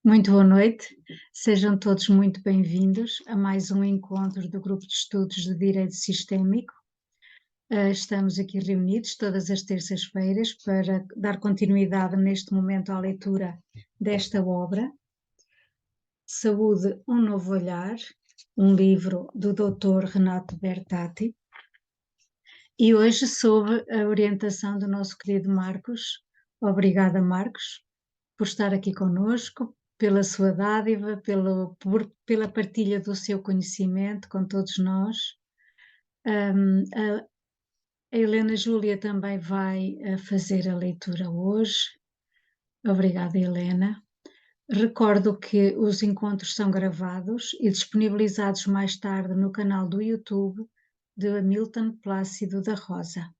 Muito boa noite, sejam todos muito bem-vindos a mais um encontro do Grupo de Estudos de Direito Sistémico. Estamos aqui reunidos todas as terças-feiras para dar continuidade neste momento à leitura desta obra, Saúde, um novo olhar, um livro do Dr. Renato Bertatti. E hoje, sob a orientação do nosso querido Marcos. Obrigada, Marcos, por estar aqui conosco, pela sua dádiva, pela partilha do seu conhecimento com todos nós. A Helena Júlia também vai fazer a leitura hoje. Obrigada, Helena. Recordo que os encontros são gravados e disponibilizados mais tarde no canal do YouTube de Hamilton Plácido da Rosa.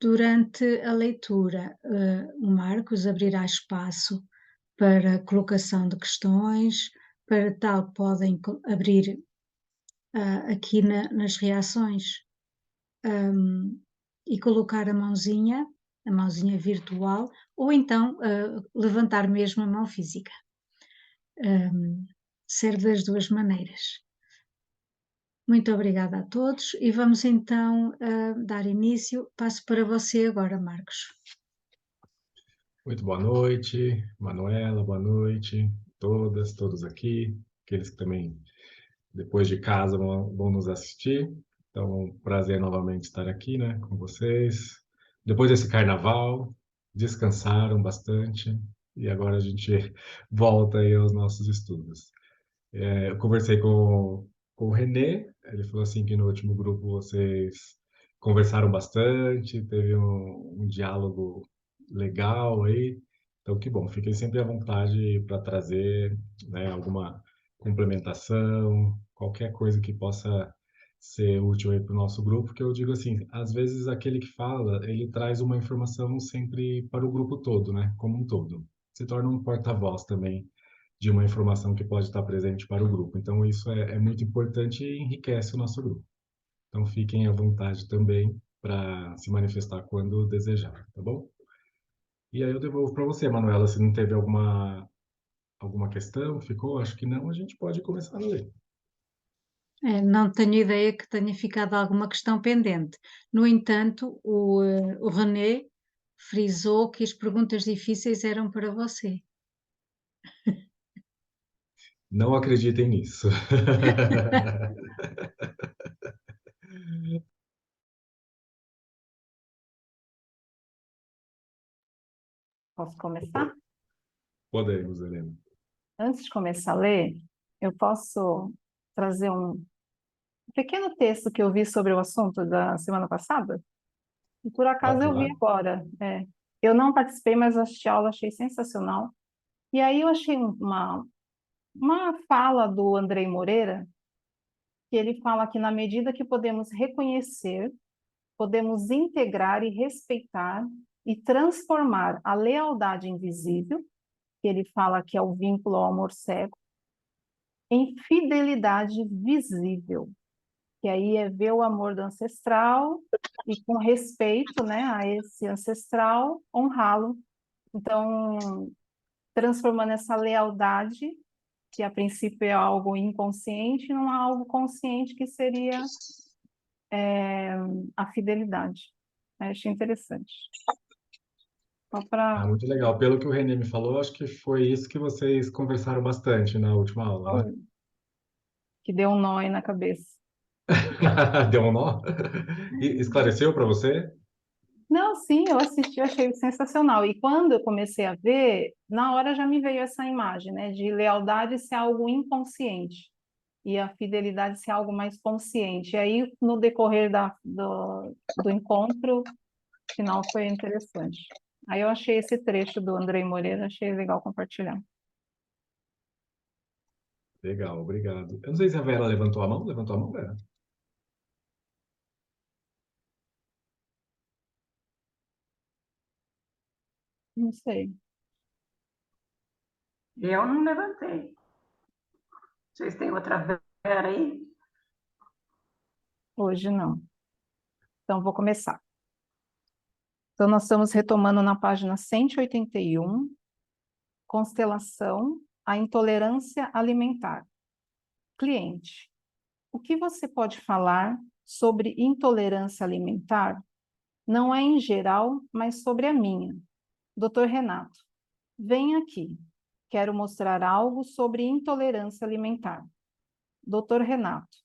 Durante a leitura, o Marcos abrirá espaço para colocação de questões, para tal podem abrir aqui nas reações e colocar a mãozinha virtual, ou então levantar mesmo a mão física. Serve das duas maneiras. Muito obrigada a todos e vamos então dar início. Passo para você agora, Marcos. Muito boa noite, Manuela, boa noite, todos aqui, aqueles que também, depois de casa, vão nos assistir. Então, prazer novamente estar aqui, né, com vocês. Depois desse carnaval, descansaram bastante e agora a gente volta aí aos nossos estudos. Eu conversei com o Renê, ele falou assim que no último grupo vocês conversaram bastante, teve um diálogo legal aí. Então, que bom, fiquem sempre à vontade para trazer, né, alguma complementação, qualquer coisa que possa ser útil aí para o nosso grupo, que eu digo assim, às vezes aquele que fala, ele traz uma informação sempre para o grupo todo, né, como um todo. Se torna um porta-voz também de uma informação que pode estar presente para o grupo. Então, isso é muito importante e enriquece o nosso grupo. Então, fiquem à vontade também para se manifestar quando desejar, tá bom? E aí eu devolvo para você, Manuela, se não teve alguma questão, ficou? Acho que não, a gente pode começar a ler. Não tenho ideia que tenha ficado alguma questão pendente. No entanto, o René frisou que as perguntas difíceis eram para você. Não acreditem nisso. Posso começar? Podemos, Helena. Antes de começar a ler, eu posso trazer um pequeno texto que eu vi sobre o assunto da semana passada? E por acaso eu vi Claro. agora. Eu não participei, mas assisti a aula, achei sensacional. E aí eu achei uma fala do Andrei Moreira, que ele fala que na medida que podemos reconhecer, podemos integrar e respeitar e transformar a lealdade invisível, que ele fala que é o vínculo ao amor cego, em fidelidade visível, que aí é ver o amor do ancestral e com respeito, né, a esse ancestral, honrá-lo. Então, transformando essa lealdade, que a princípio é algo inconsciente, num algo consciente que seria a fidelidade. Eu achei interessante. Só para... Muito legal. Pelo que o Renê me falou, acho que foi isso que vocês conversaram bastante na última aula, né? Que deu um nó aí na cabeça. Deu um nó? E esclareceu para você? Não, sim, eu assisti, achei sensacional. E quando eu comecei a ver, na hora já me veio essa imagem, né, de lealdade ser algo inconsciente e a fidelidade ser algo mais consciente. E aí, no decorrer do encontro, o final foi interessante. Aí eu achei esse trecho do Andrei Moreira, achei legal compartilhar. Legal, obrigado. Eu não sei se a Vera levantou a mão. Levantou a mão, Vera? Não sei. Eu não levantei. Vocês têm outra Vera aí? Hoje não. Então, vou começar. Então, nós estamos retomando na página 181, Constelação, a intolerância alimentar. Cliente: o que você pode falar sobre intolerância alimentar? Não é em geral, mas sobre a minha. Dr. Renato: venha aqui. Quero mostrar algo sobre intolerância alimentar. Dr. Renato: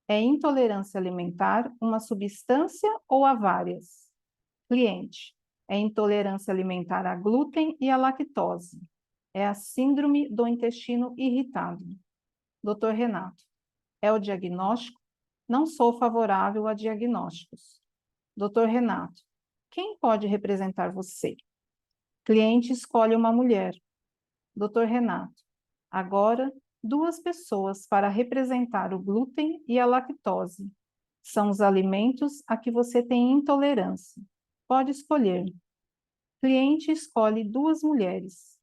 é intolerância alimentar uma substância ou a várias? Cliente: é intolerância alimentar a glúten e a lactose. É a síndrome do intestino irritado. Dr. Renato: é o diagnóstico? Não sou favorável a diagnósticos. Dr. Renato: quem pode representar você? Cliente escolhe uma mulher. Dr. Renato: agora, 2 pessoas para representar o glúten e a lactose. São os alimentos a que você tem intolerância. Pode escolher. Cliente escolhe 2 mulheres.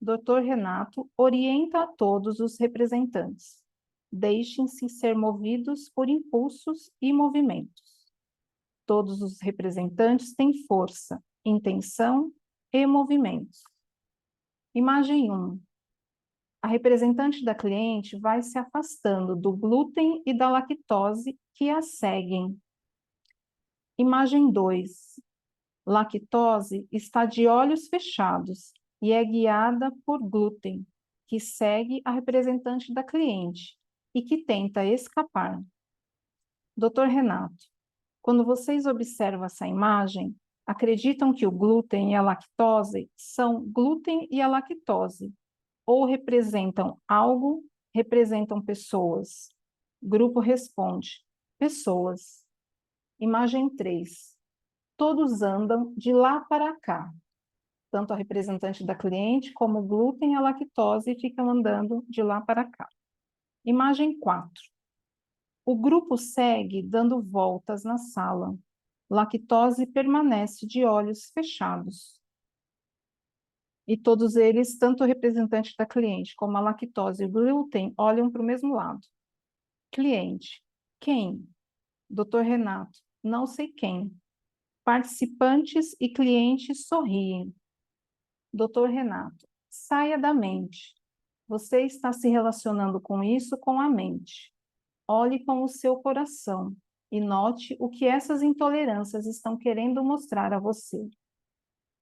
Dr. Renato orienta a todos os representantes. Deixem-se ser movidos por impulsos e movimentos. Todos os representantes têm força, intenção e movimentos. Imagem 1. A representante da cliente vai se afastando do glúten e da lactose que a seguem. Imagem 2. Lactose está de olhos fechados e é guiada por glúten, que segue a representante da cliente e que tenta escapar. Dr. Renato: quando vocês observam essa imagem, acreditam que o glúten e a lactose são glúten e a lactose, ou representam algo, representam pessoas? Grupo responde: pessoas. Imagem 3. Todos andam de lá para cá. Tanto a representante da cliente como o glúten e a lactose ficam andando de lá para cá. Imagem 4. O grupo segue dando voltas na sala. Lactose permanece de olhos fechados. E todos eles, tanto o representante da cliente como a lactose e o glúten, olham para o mesmo lado. Cliente: quem? Dr. Renato: não sei quem. Participantes e clientes sorriem. Dr. Renato: saia da mente. Você está se relacionando com isso com a mente. Olhe com o seu coração e note o que essas intolerâncias estão querendo mostrar a você.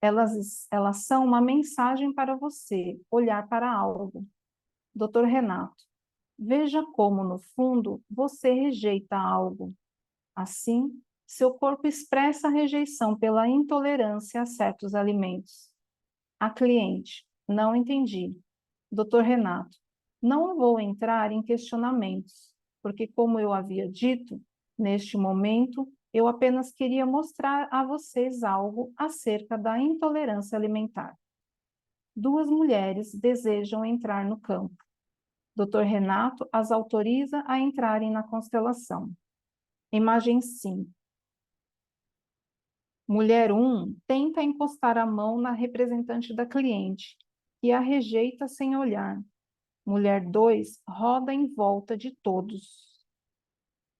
Elas são uma mensagem para você, olhar para algo. Dr. Renato: veja como, no fundo, você rejeita algo. Assim, seu corpo expressa rejeição pela intolerância a certos alimentos. A cliente: não entendi. Dr. Renato: não vou entrar em questionamentos, porque, como eu havia dito, neste momento, eu apenas queria mostrar a vocês algo acerca da intolerância alimentar. 2 mulheres desejam entrar no campo. Dr. Renato as autoriza a entrarem na constelação. Imagem 5. Mulher 1 tenta encostar a mão na representante da cliente e a rejeita sem olhar. Mulher 2 roda em volta de todos.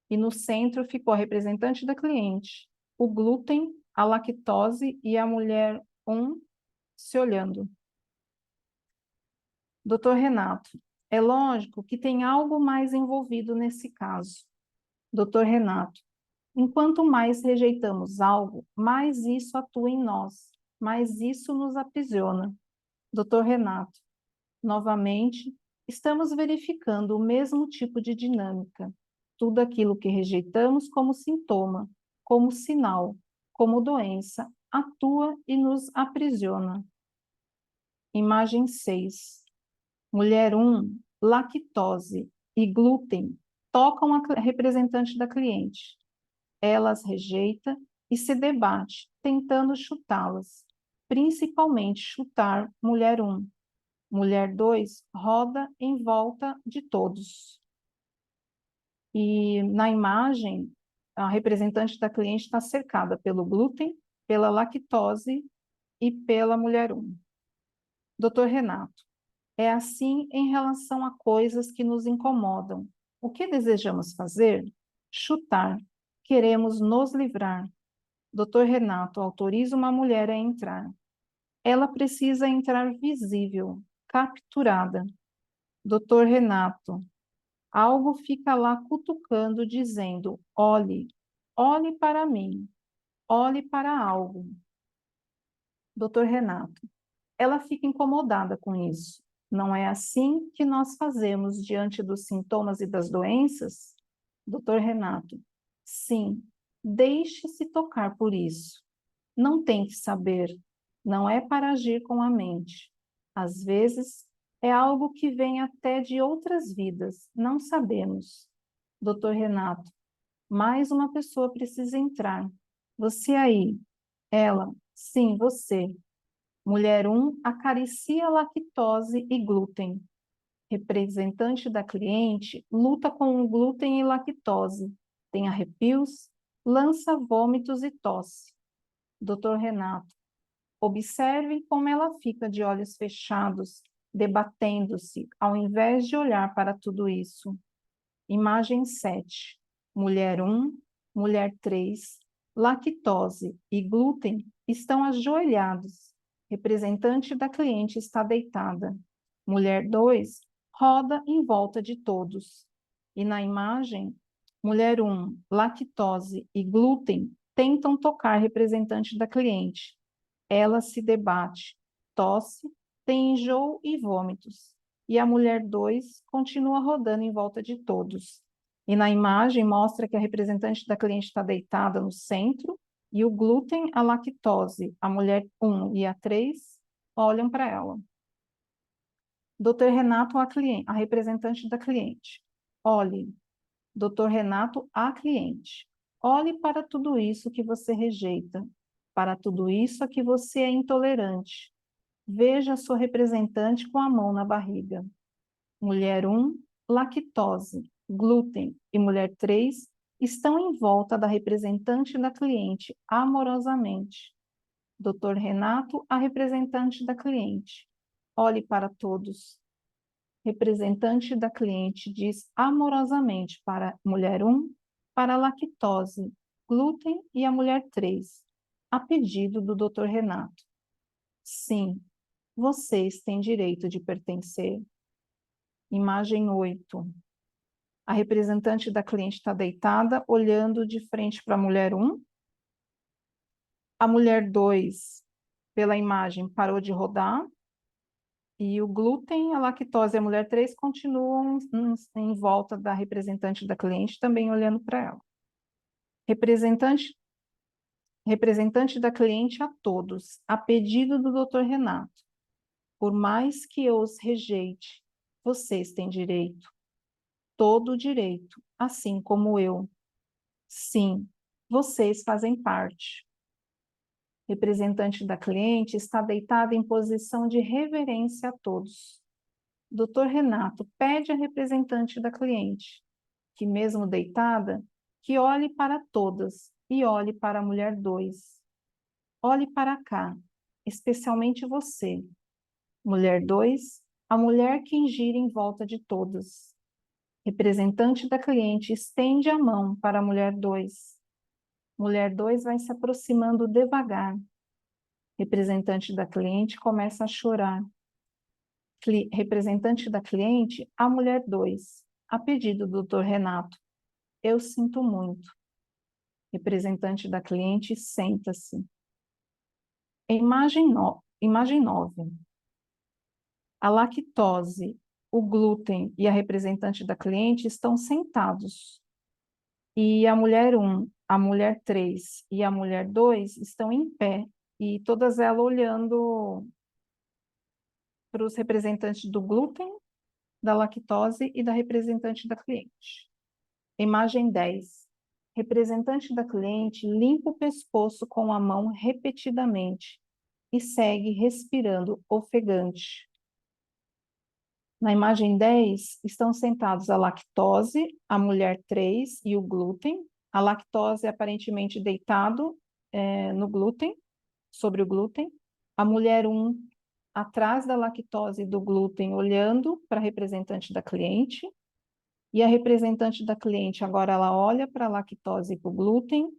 E no centro ficou a representante da cliente, o glúten, a lactose e a mulher 1 se olhando. Dr. Renato: é lógico que tem algo mais envolvido nesse caso. Dr. Renato: enquanto mais rejeitamos algo, mais isso atua em nós, mais isso nos aprisiona. Dr. Renato: novamente, estamos verificando o mesmo tipo de dinâmica. Tudo aquilo que rejeitamos como sintoma, como sinal, como doença, atua e nos aprisiona. Imagem 6. Mulher 1, lactose e glúten tocam a representante da cliente. Ela as rejeita e se debate, tentando chutá-las, principalmente chutar mulher 1. Mulher 2 roda em volta de todos. E na imagem, a representante da cliente está cercada pelo glúten, pela lactose e pela mulher 1. Dr. Renato: é assim em relação a coisas que nos incomodam. O que desejamos fazer? Chutar. Queremos nos livrar. Dr. Renato autoriza uma mulher a entrar. Ela precisa entrar visível, capturada. Doutor Renato, algo fica lá cutucando, dizendo, olhe, olhe para mim, olhe para algo. Doutor Renato, ela fica incomodada com isso. Não é assim que nós fazemos diante dos sintomas e das doenças? Doutor Renato, sim, deixe-se tocar por isso. Não tem que saber, não é para agir com a mente. Às vezes, é algo que vem até de outras vidas, não sabemos. Doutor Renato, mais uma pessoa precisa entrar. Você aí, ela, sim, você. Mulher 1 acaricia lactose e glúten. Representante da cliente luta com o glúten e lactose. Tem arrepios, lança vômitos e tosse. Doutor Renato, observe como ela fica de olhos fechados, debatendo-se, ao invés de olhar para tudo isso. Imagem 7. Mulher 1, mulher 3, lactose e glúten estão ajoelhados. Representante da cliente está deitada. Mulher 2 roda em volta de todos. E na imagem, mulher 1, lactose e glúten tentam tocar representante da cliente. Ela se debate, tosse, tem enjoo e vômitos. E a mulher 2 continua rodando em volta de todos. E na imagem mostra que a representante da cliente está deitada no centro e o glúten, a lactose, a mulher 1 e a 3 olham para ela. Dr. Renato, a representante da cliente. Olhe, Dr. Renato, a cliente. Olhe para tudo isso que você rejeita, para tudo isso a que você é intolerante. Veja a sua representante com a mão na barriga. Mulher 1, lactose, glúten e mulher 3 estão em volta da representante da cliente amorosamente. Dr. Renato, a representante da cliente. Olhe para todos. Representante da cliente diz amorosamente para mulher 1, para a lactose, glúten e a mulher 3, a pedido do Dr. Renato. Sim, vocês têm direito de pertencer. Imagem 8. A representante da cliente está deitada, olhando de frente para a mulher 1. A mulher 2, pela imagem, parou de rodar. E o glúten, a lactose e a mulher 3 continuam em volta da representante da cliente, também olhando para ela. Representante da cliente a todos, a pedido do Dr. Renato. Por mais que eu os rejeite, vocês têm direito. Todo o direito, assim como eu. Sim, vocês fazem parte. Representante da cliente está deitada em posição de reverência a todos. Dr. Renato pede à representante da cliente, que mesmo deitada, que olhe para todas e olhe para a mulher 2. Olhe para cá, especialmente você. Mulher 2, a mulher que gira em volta de todas. Representante da cliente estende a mão para a mulher 2. Mulher 2 vai se aproximando devagar. Representante da cliente começa a chorar. Representante da cliente, a mulher 2, a pedido do Dr. Renato. Eu sinto muito. Representante da cliente, senta-se. Imagem 9. A lactose, o glúten e a representante da cliente estão sentados. E a mulher 1, a mulher 3 e a mulher 2 estão em pé. E todas elas olhando para os representantes do glúten, da lactose e da representante da cliente. Imagem 10. Representante da cliente limpa o pescoço com a mão repetidamente e segue respirando ofegante. Na imagem 10, estão sentados a lactose, a mulher 3 e o glúten. A lactose aparentemente deitado no glúten, sobre o glúten. A mulher 1 atrás da lactose e do glúten, olhando para a representante da cliente. E a representante da cliente, agora ela olha para a lactose e para o glúten,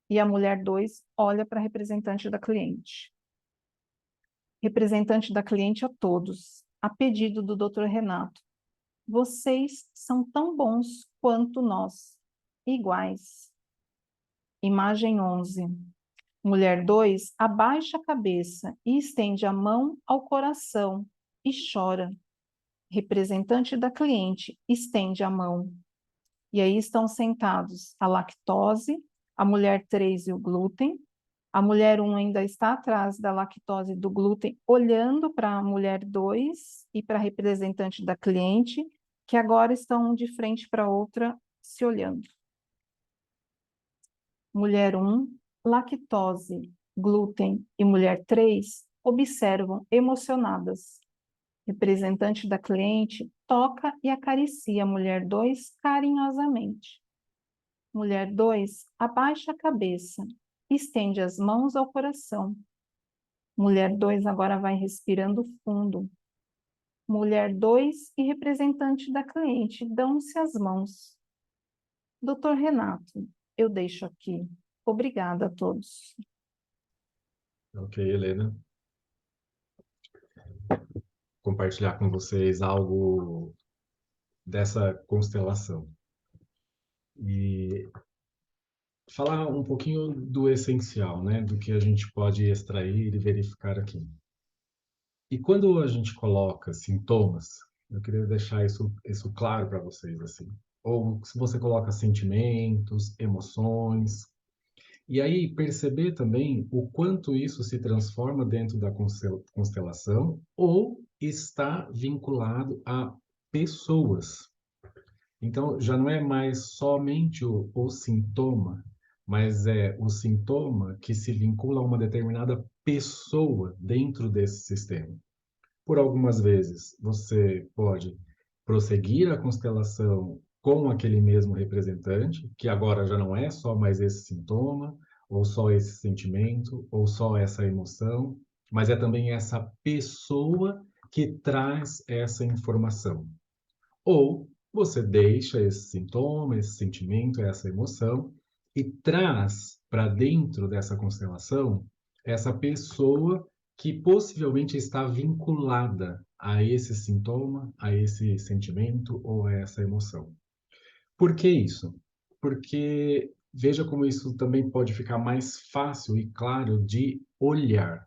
e a mulher 2 olha para a representante da cliente. Representante da cliente a todos, a pedido do Dr. Renato. Vocês são tão bons quanto nós, iguais. Imagem 11. Mulher 2 abaixa a cabeça e estende a mão ao coração e chora. Representante da cliente estende a mão. E aí estão sentados a lactose, a mulher 3 e o glúten. A mulher 1 ainda está atrás da lactose e do glúten, olhando para a mulher 2 e para a representante da cliente, que agora estão de frente para a outra, se olhando. Mulher 1, lactose, glúten e mulher 3 observam emocionadas. Representante da cliente toca e acaricia a mulher 2 carinhosamente. Mulher 2 abaixa a cabeça, estende as mãos ao coração. Mulher 2 agora vai respirando fundo. Mulher 2 e representante da cliente dão-se as mãos. Doutor Renato, eu deixo aqui. Obrigada a todos. Ok, Helena. Compartilhar com vocês algo dessa constelação. E falar um pouquinho do essencial, né? Do que a gente pode extrair e verificar aqui. E quando a gente coloca sintomas, eu queria deixar isso claro para vocês, assim. Ou se você coloca sentimentos, emoções, e aí perceber também o quanto isso se transforma dentro da constelação ou está vinculado a pessoas. Então, já não é mais somente o sintoma, mas é o sintoma que se vincula a uma determinada pessoa dentro desse sistema. Por algumas vezes, você pode prosseguir a constelação com aquele mesmo representante, que agora já não é só mais esse sintoma, ou só esse sentimento, ou só essa emoção, mas é também essa pessoa que traz essa informação. Ou você deixa esse sintoma, esse sentimento, essa emoção e traz para dentro dessa constelação essa pessoa que possivelmente está vinculada a esse sintoma, a esse sentimento ou a essa emoção. Por que isso? Porque veja como isso também pode ficar mais fácil e claro de olhar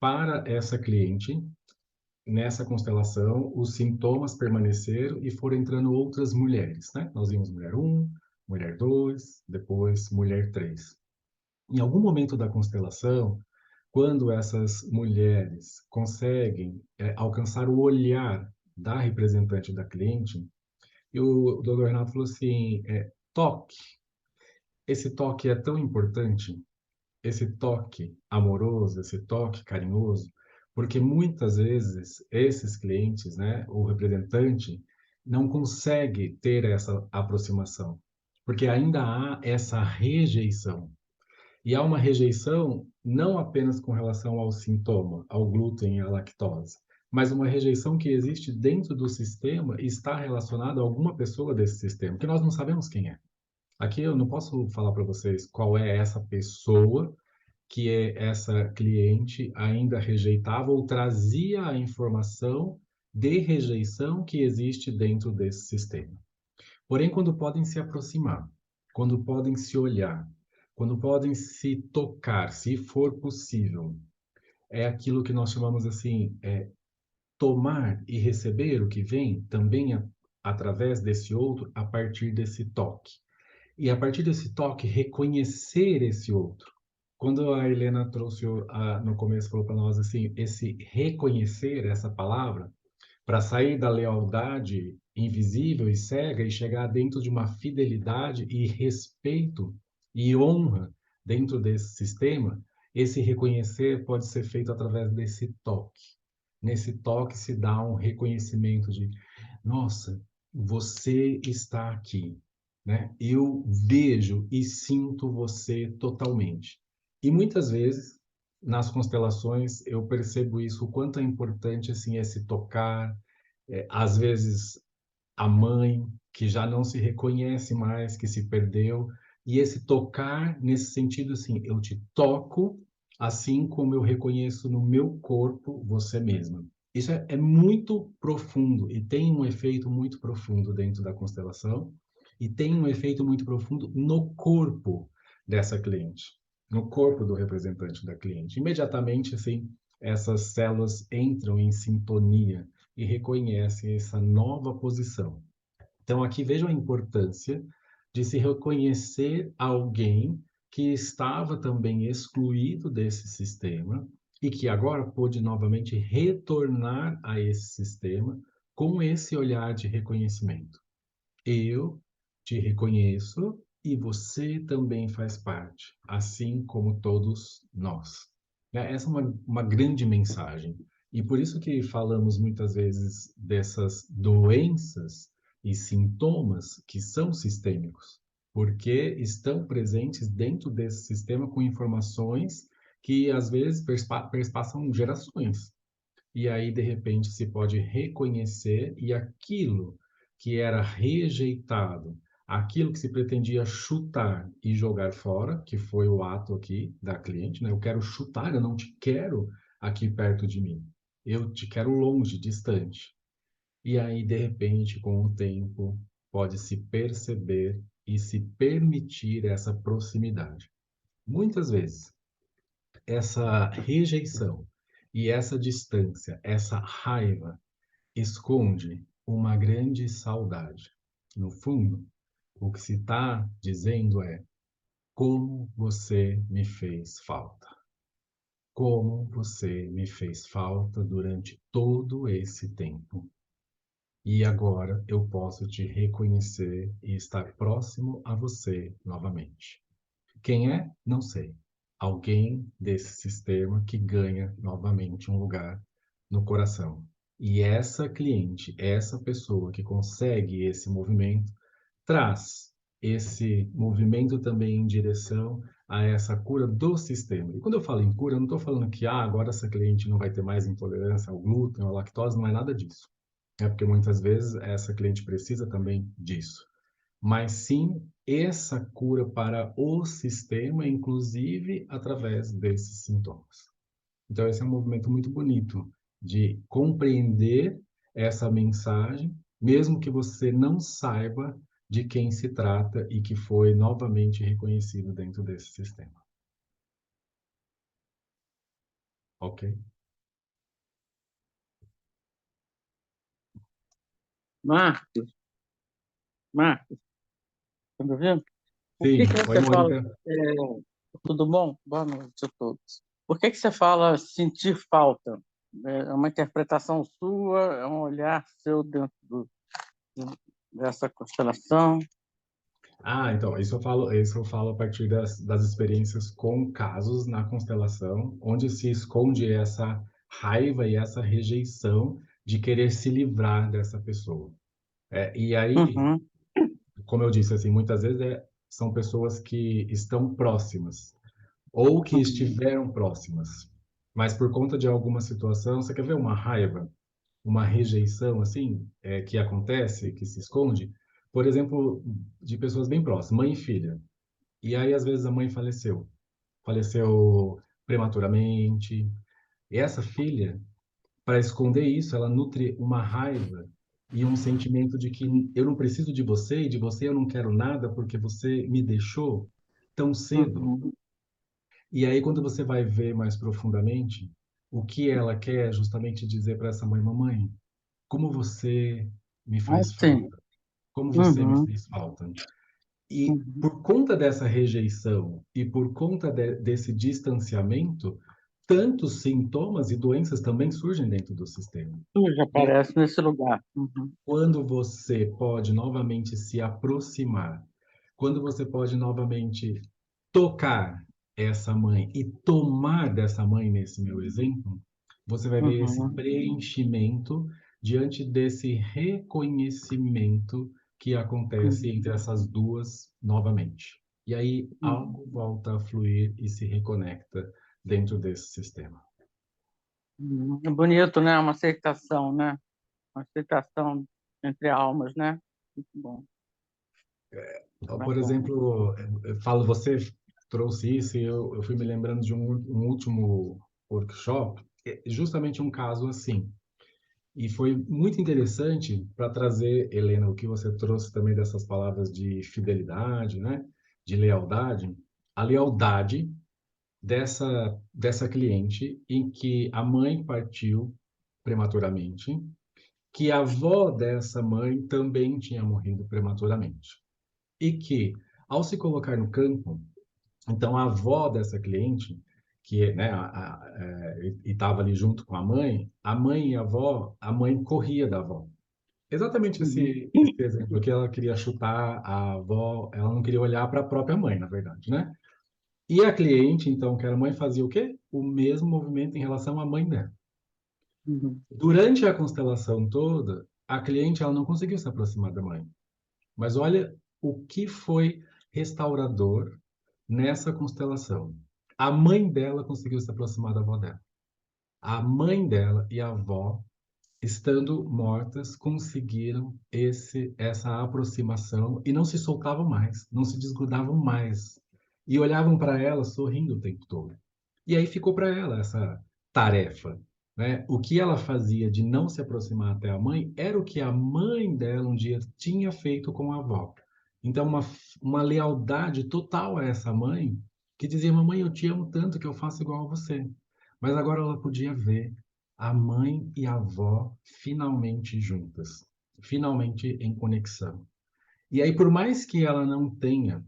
para essa cliente. Nessa constelação, os sintomas permaneceram e foram entrando outras mulheres, né? Nós vimos mulher 1, mulher 2, depois mulher 3. Em algum momento da constelação, quando essas mulheres conseguem alcançar o olhar da representante da cliente, e o Dr. Renato falou assim, toque. Esse toque é tão importante, esse toque amoroso, esse toque carinhoso, porque muitas vezes esses clientes, né, o representante, não consegue ter essa aproximação, porque ainda há essa rejeição. E há uma rejeição não apenas com relação ao sintoma, ao glúten e à lactose, mas uma rejeição que existe dentro do sistema e está relacionada a alguma pessoa desse sistema, que nós não sabemos quem é. Aqui eu não posso falar para vocês qual é essa pessoa que essa cliente ainda rejeitava ou trazia a informação de rejeição que existe dentro desse sistema. Porém, quando podem se aproximar, quando podem se olhar, quando podem se tocar, se for possível, é aquilo que nós chamamos assim, tomar e receber o que vem também através desse outro, a partir desse toque. E a partir desse toque, reconhecer esse outro. Quando a Helena trouxe no começo, falou para nós assim, esse reconhecer essa palavra, para sair da lealdade invisível e cega e chegar dentro de uma fidelidade e respeito e honra dentro desse sistema, esse reconhecer pode ser feito através desse toque. Nesse toque se dá um reconhecimento de, nossa, você está aqui, né? Eu vejo e sinto você totalmente. E muitas vezes, nas constelações, eu percebo isso, o quanto é importante assim, esse tocar, às vezes a mãe que já não se reconhece mais, que se perdeu, e esse tocar nesse sentido assim, eu te toco, assim como eu reconheço no meu corpo você mesma. Isso é muito profundo e tem um efeito muito profundo dentro da constelação e tem um efeito muito profundo no corpo dessa cliente, no corpo do representante da cliente. Imediatamente, assim, essas células entram em sintonia e reconhecem essa nova posição. Então, aqui vejam a importância de se reconhecer alguém que estava também excluído desse sistema e que agora pôde novamente retornar a esse sistema com esse olhar de reconhecimento. Eu te reconheço e você também faz parte, assim como todos nós. Essa é uma grande mensagem. E por isso que falamos muitas vezes dessas doenças e sintomas que são sistêmicos, porque estão presentes dentro desse sistema com informações que às vezes perspassam gerações. E aí, de repente, se pode reconhecer e aquilo que era rejeitado, aquilo que se pretendia chutar e jogar fora, que foi o ato aqui da cliente, né? Eu quero chutar, eu não te quero aqui perto de mim. Eu te quero longe, distante. E aí, de repente, com o tempo, pode se perceber e se permitir essa proximidade. Muitas vezes, essa rejeição e essa distância, essa raiva, esconde uma grande saudade. No fundo, o que se está dizendo é: como você me fez falta. Como você me fez falta durante todo esse tempo. E agora eu posso te reconhecer e estar próximo a você novamente. Quem é? Não sei. Alguém desse sistema que ganha novamente um lugar no coração. E essa cliente, essa pessoa que consegue esse movimento, traz esse movimento também em direção a essa cura do sistema. E quando eu falo em cura, eu não estou falando que agora essa cliente não vai ter mais intolerância ao glúten, à lactose, não é nada disso. É porque muitas vezes essa cliente precisa também disso, mas sim essa cura para o sistema, inclusive através desses sintomas. Então, esse é um movimento muito bonito de compreender essa mensagem, mesmo que você não saiba de quem se trata e que foi novamente reconhecido dentro desse sistema. Ok? Marcos, Marcos, tá me ouvindo? Por que Sim. que Oi, você fala, Mônica. tudo bom? Boa noite a todos. Por que que você fala sentir falta? É uma interpretação sua, é um olhar seu dentro dessa constelação? Então, isso eu falo a partir das experiências com casos na constelação, onde se esconde essa raiva e essa rejeição de querer se livrar dessa pessoa. E aí, Uhum, como eu disse, assim, muitas vezes são pessoas que estão próximas ou que uhum, estiveram próximas, mas por conta de alguma situação, você quer ver uma raiva, uma rejeição assim, que acontece, que se esconde, por exemplo, de pessoas bem próximas, mãe e filha. E aí, às vezes, a mãe faleceu prematuramente. E essa filha, para esconder isso, ela nutre uma raiva e um sentimento de que eu não preciso de você e de você eu não quero nada porque você me deixou tão cedo. uhum. E aí, quando você vai ver mais profundamente, o que ela quer é justamente dizer para essa mãe: mamãe, como você me Ah, faz sim. falta, como você me Uhum, fez falta. E uhum. por conta dessa rejeição e por conta desse distanciamento, tantos sintomas e doenças também surgem dentro do sistema. Tu já E aparece nesse lugar. Uhum, quando você pode novamente se aproximar, quando você pode novamente tocar essa mãe e tomar dessa mãe, nesse meu exemplo, você vai ver esse uhum, preenchimento diante desse reconhecimento que acontece entre uhum, essas duas novamente. E aí uhum, algo volta a fluir e se reconecta dentro desse sistema. uhum. É bonito, né? Uma aceitação, né? Uma aceitação entre almas, né? Muito bom, Então, por bacana. exemplo, eu falo, você trouxe isso e eu fui me lembrando de um último workshop, justamente um caso assim. E foi muito interessante para trazer, Helena, o que você trouxe também dessas palavras de fidelidade, né? De lealdade. A lealdade dessa cliente em que a mãe partiu prematuramente, que a avó dessa mãe também tinha morrido prematuramente. E que, ao se colocar no campo, então a avó dessa cliente, que né, estava ali junto com a mãe e a mãe corria da avó. Exatamente esse exemplo que ela queria chutar a avó, ela não queria olhar para a própria mãe, na verdade, né? E a cliente, então, que era a mãe, fazia o quê? O mesmo movimento em relação à mãe dela. Uhum. Durante a constelação toda, a cliente ela não conseguiu se aproximar da mãe. Mas olha o que foi restaurador nessa constelação. A mãe dela conseguiu se aproximar da avó dela. A mãe dela e a avó, estando mortas, conseguiram essa aproximação e não se soltavam mais, não se desgrudavam mais. E olhavam para ela sorrindo o tempo todo. E aí ficou para ela essa tarefa, né? O que ela fazia de não se aproximar até a mãe era o que a mãe dela um dia tinha feito com a avó. Então, uma lealdade total a essa mãe, que dizia: Mamãe, eu te amo tanto que eu faço igual a você. Mas agora ela podia ver a mãe e a avó finalmente juntas, finalmente em conexão. E aí, por mais que ela não tenha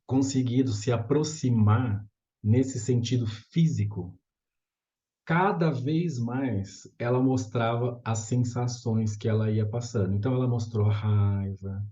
conseguido se aproximar nesse sentido físico, cada vez mais ela mostrava as sensações que ela ia passando. Então, ela mostrou a raiva,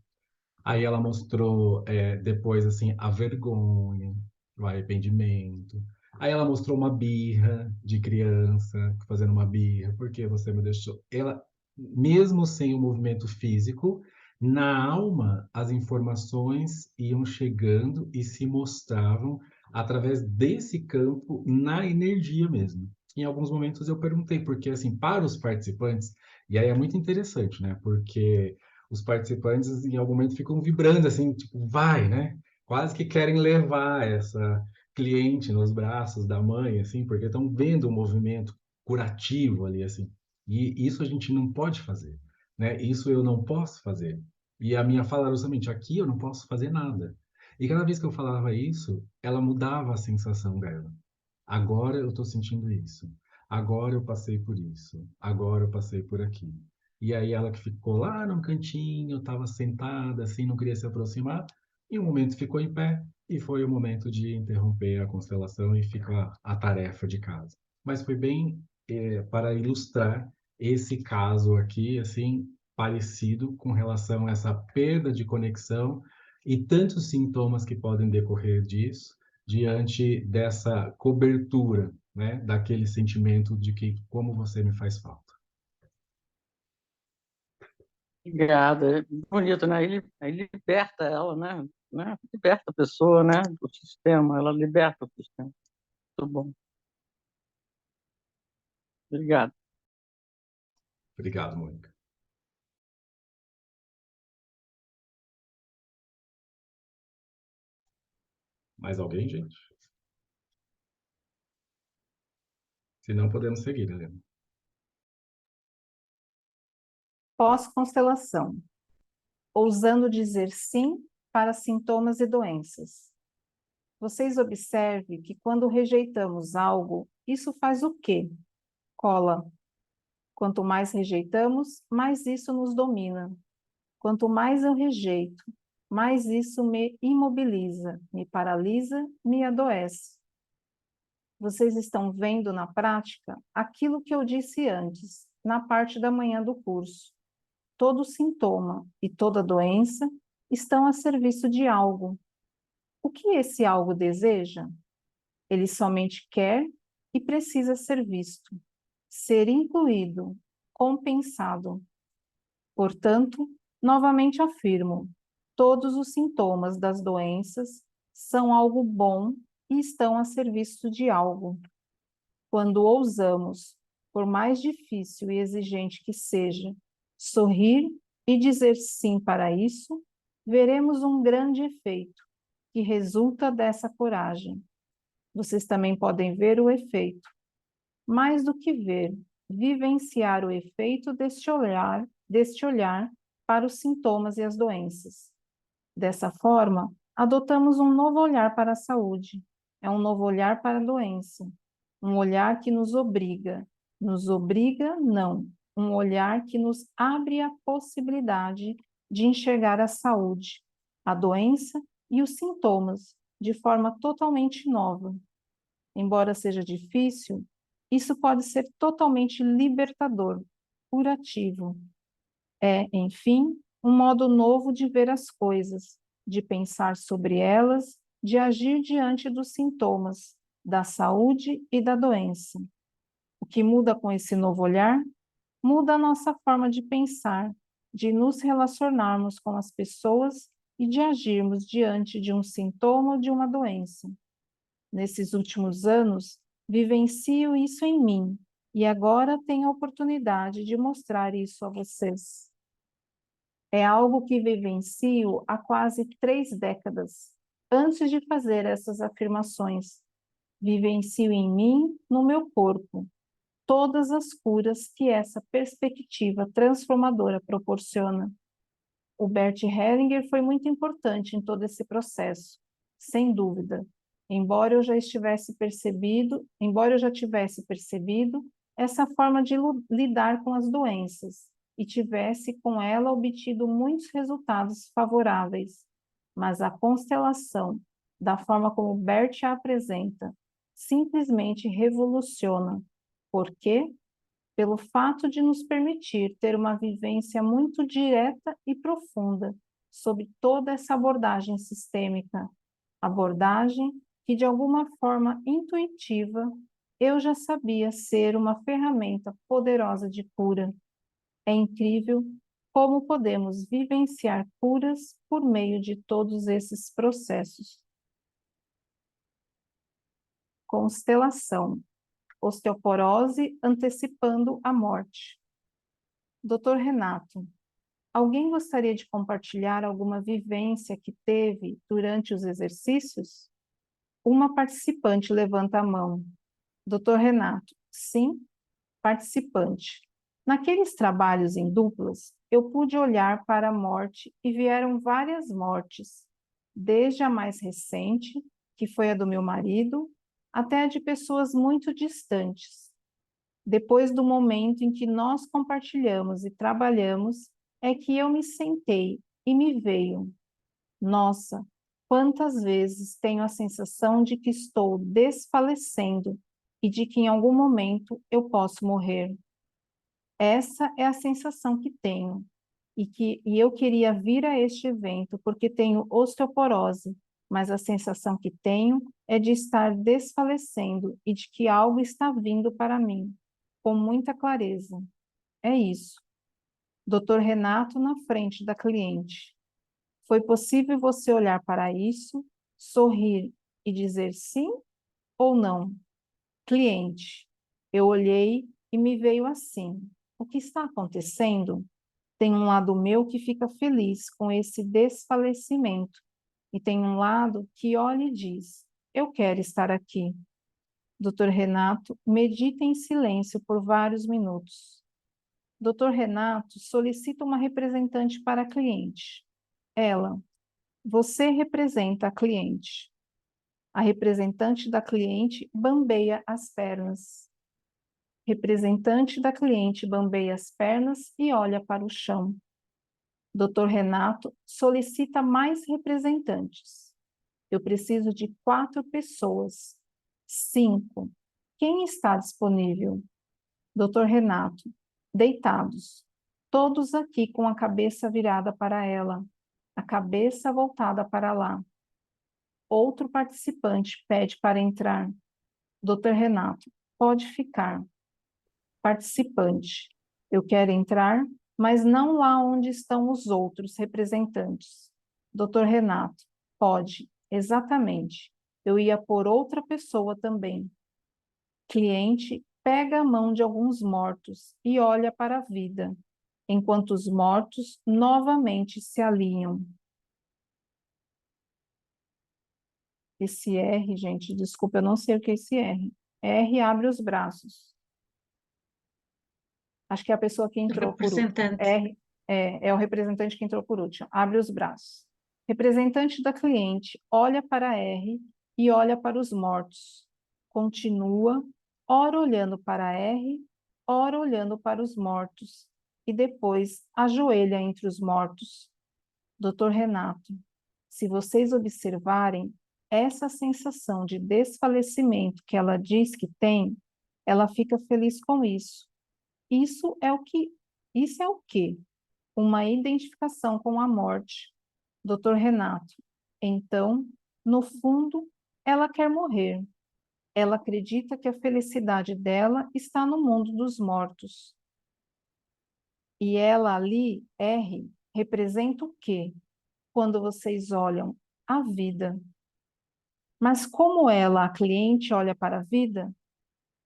aí ela mostrou depois assim a vergonha, o arrependimento. Aí ela mostrou uma birra de criança, fazendo uma birra, porque você me deixou. Ela, mesmo sem o movimento físico, na alma as informações iam chegando e se mostravam através desse campo na energia mesmo. Em alguns momentos eu perguntei, porque assim, para os participantes, e aí é muito interessante, né? Porque os participantes em algum momento ficam vibrando assim, tipo, vai, né? Quase que querem levar essa cliente nos braços da mãe, assim, porque estão vendo um movimento curativo ali, assim. E isso a gente não pode fazer, né? Isso eu não posso fazer. E a minha fala era justamente, aqui eu não posso fazer nada. E cada vez que eu falava isso, ela mudava a sensação dela. Agora eu estou sentindo isso. Agora eu passei por isso. Agora eu passei por aqui. E aí ela que ficou lá num cantinho, estava sentada assim, não queria se aproximar, em um momento ficou em pé e foi o momento de interromper a constelação e fica a tarefa de casa. Mas foi bem para ilustrar esse caso aqui, assim, parecido com relação a essa perda de conexão e tantos sintomas que podem decorrer disso diante dessa cobertura, né, daquele sentimento de que como você me faz falta. Obrigado. É bonito, né? Ele liberta ela, né? Liberta a pessoa, né? Do sistema, ela liberta o sistema. Muito bom. Obrigado. Obrigado, Mônica. Mais alguém, gente? Se não, podemos seguir, Helena. Pós-constelação. Ousando dizer sim para sintomas e doenças. Vocês observem que quando rejeitamos algo, isso faz o quê? Cola. Quanto mais rejeitamos, mais isso nos domina. Quanto mais eu rejeito, mais isso me imobiliza, me paralisa, me adoece. Vocês estão vendo na prática aquilo que eu disse antes, na parte da manhã do curso. Todo sintoma e toda doença estão a serviço de algo. O que esse algo deseja? Ele somente quer e precisa ser visto, ser incluído, compensado. Portanto, novamente afirmo, todos os sintomas das doenças são algo bom e estão a serviço de algo. Quando ousamos, por mais difícil e exigente que seja, sorrir e dizer sim para isso, veremos um grande efeito que resulta dessa coragem. Vocês também podem ver o efeito. Mais do que ver, vivenciar o efeito deste olhar para os sintomas e as doenças. Dessa forma, adotamos um novo olhar para a saúde, é um novo olhar para a doença, um olhar que nos obriga não, um olhar que nos abre a possibilidade de enxergar a saúde, a doença e os sintomas de forma totalmente nova. Embora seja difícil, isso pode ser totalmente libertador, curativo. É, enfim, um modo novo de ver as coisas, de pensar sobre elas, de agir diante dos sintomas, da saúde e da doença. O que muda com esse novo olhar? Muda a nossa forma de pensar, de nos relacionarmos com as pessoas e de agirmos diante de um sintoma ou de uma doença. Nesses últimos anos, vivencio isso em mim e agora tenho a oportunidade de mostrar isso a vocês. É algo que vivencio há quase 3 décadas, antes de fazer essas afirmações. Vivencio em mim, no meu corpo, todas as curas que essa perspectiva transformadora proporciona. O Bert Hellinger foi muito importante em todo esse processo, sem dúvida. Embora eu já tivesse percebido essa forma de lidar com as doenças e tivesse com ela obtido muitos resultados favoráveis, mas a constelação, da forma como Bert a apresenta, simplesmente revoluciona. Por quê? Pelo fato de nos permitir ter uma vivência muito direta e profunda sobre toda essa abordagem sistêmica, abordagem que de alguma forma intuitiva eu já sabia ser uma ferramenta poderosa de cura. É incrível como podemos vivenciar curas por meio de todos esses processos. Constelação. Osteoporose antecipando a morte. Dr. Renato, alguém gostaria de compartilhar alguma vivência que teve durante os exercícios? Uma participante levanta a mão. Dr. Renato, sim, participante. Naqueles trabalhos em duplas, eu pude olhar para a morte e vieram várias mortes, desde a mais recente, que foi a do meu marido, até a de pessoas muito distantes. Depois do momento em que nós compartilhamos e trabalhamos, é que eu me sentei e me veio. Nossa, quantas vezes tenho a sensação de que estou desfalecendo e de que em algum momento eu posso morrer. Essa é a sensação que tenho. E eu queria vir a este evento porque tenho osteoporose, mas a sensação que tenho é de estar desfalecendo e de que algo está vindo para mim, com muita clareza. É isso. Dr. Renato na frente da cliente. Foi possível você olhar para isso, sorrir e dizer sim ou não? Cliente, eu olhei e me veio assim. O que está acontecendo? Tem um lado meu que fica feliz com esse desfalecimento e tem um lado que olha e diz, eu quero estar aqui. Dr. Renato medita em silêncio por vários minutos. Dr. Renato solicita uma representante para a cliente. Ela, você representa a cliente. A representante da cliente bambeia as pernas. Representante da cliente bambeia as pernas e olha para o chão. Dr. Renato solicita mais representantes. Eu preciso de 4 pessoas. 5. Quem está disponível? Dr. Renato, deitados. Todos aqui com a cabeça virada para ela, a cabeça voltada para lá. Outro participante pede para entrar. Dr. Renato, pode ficar. Participante, eu quero entrar, mas não lá onde estão os outros representantes. Dr. Renato, pode, exatamente. Eu ia por outra pessoa também. Cliente pega a mão de alguns mortos e olha para a vida, enquanto os mortos novamente se alinham. Esse R, gente, desculpa, eu não sei o que é esse R. R abre os braços. Acho que é a pessoa que entrou por último. Representante. R é o representante que entrou por último. Abre os braços. Representante da cliente olha para R e olha para os mortos. Continua, ora olhando para R, ora olhando para os mortos. E depois ajoelha entre os mortos. Dr. Renato, se vocês observarem, essa sensação de desfalecimento que ela diz que tem, ela fica feliz com isso. Isso é o quê? Uma identificação com a morte. Dr. Renato, então, no fundo, ela quer morrer. Ela acredita que a felicidade dela está no mundo dos mortos. E ela ali, R, representa o quê? Quando vocês olham a vida. Mas como ela, a cliente, olha para a vida,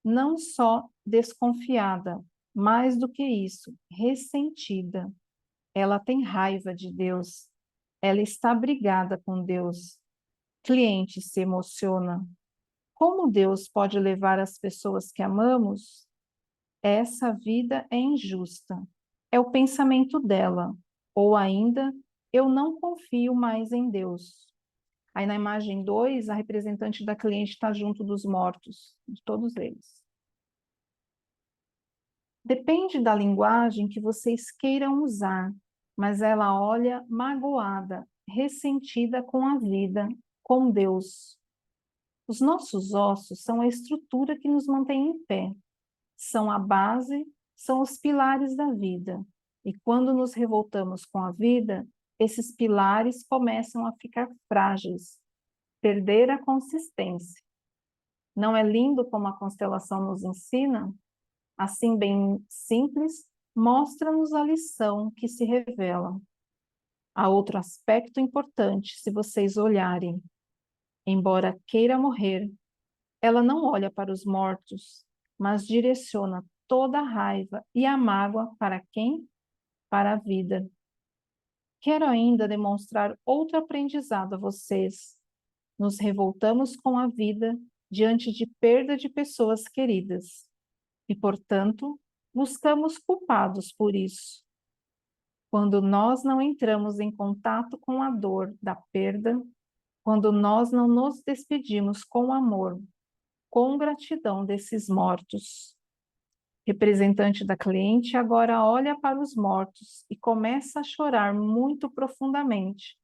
não só desconfiada, mais do que isso, ressentida. Ela tem raiva de Deus. Ela está brigada com Deus. Cliente se emociona. Como Deus pode levar as pessoas que amamos? Essa vida é injusta. É o pensamento dela. Ou ainda, eu não confio mais em Deus. Aí na imagem 2, a representante da cliente está junto dos mortos, de todos eles. Depende da linguagem que vocês queiram usar, mas ela olha magoada, ressentida com a vida, com Deus. Os nossos ossos são a estrutura que nos mantém em pé, são a base, são os pilares da vida. E quando nos revoltamos com a vida, esses pilares começam a ficar frágeis, perder a consistência. Não é lindo como a constelação nos ensina? Assim, bem simples, mostra-nos a lição que se revela. Há outro aspecto importante, se vocês olharem. Embora queira morrer, ela não olha para os mortos, mas direciona toda a raiva e a mágoa para quem? Para a vida. Quero ainda demonstrar outro aprendizado a vocês. Nos revoltamos com a vida diante de perda de pessoas queridas. E, portanto, buscamos culpados por isso. Quando nós não entramos em contato com a dor da perda, quando nós não nos despedimos com amor, com gratidão desses mortos. Representante da cliente agora olha para os mortos e começa a chorar muito profundamente,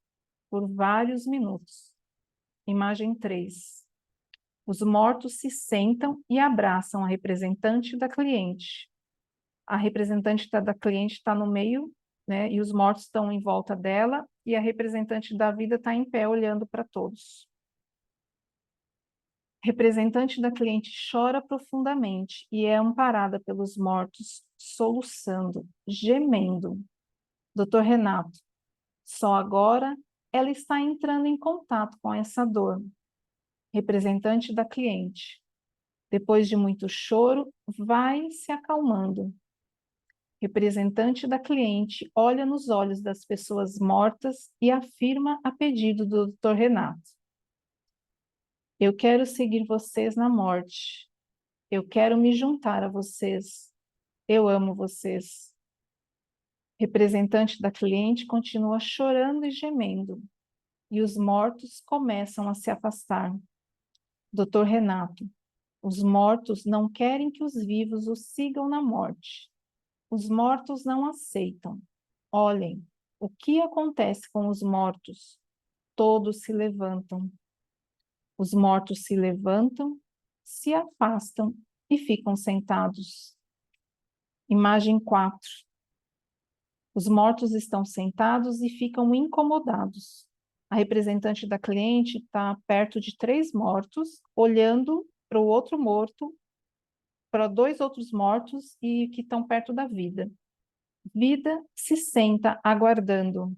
por vários minutos. Imagem 3. Os mortos se sentam e abraçam a representante da cliente. A representante da cliente está no meio, né, e os mortos estão em volta dela, e a representante da vida está em pé, olhando para todos. Representante da cliente chora profundamente e é amparada pelos mortos, soluçando, gemendo. Dr. Renato, só agora ela está entrando em contato com essa dor. Representante da cliente, depois de muito choro, vai se acalmando. Representante da cliente olha nos olhos das pessoas mortas e afirma a pedido do Dr. Renato. Eu quero seguir vocês na morte. Eu quero me juntar a vocês. Eu amo vocês. Representante da cliente continua chorando e gemendo. E os mortos começam a se afastar. Dr. Renato, os mortos não querem que os vivos os sigam na morte. Os mortos não aceitam. Olhem, o que acontece com os mortos? Todos se levantam. Os mortos se levantam, se afastam e ficam sentados. Imagem 4. Os mortos estão sentados e ficam incomodados. A representante da cliente está perto de 3 mortos, olhando para o outro morto, para 2 outros mortos e que estão perto da vida. Vida se senta aguardando.